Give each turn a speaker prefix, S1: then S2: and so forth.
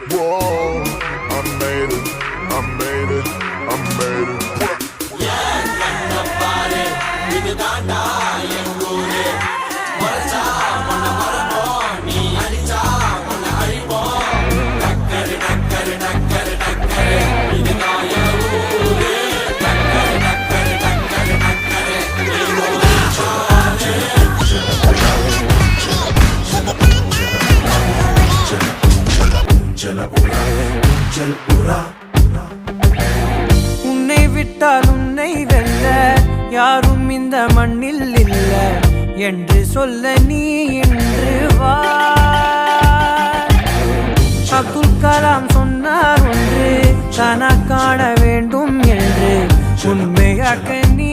S1: Whoa, I made it, I made it, I made it.
S2: உன்னை விட்டால் உன்னை வெல்ல யாரும் இந்த மண்ணில் இல்ல என்று சொல்ல நீ இன்று வா. அப்துல் கலாம் சொன்னார் ஒன்று கனா காண வேண்டும் என்று உண்மையாக்க நீ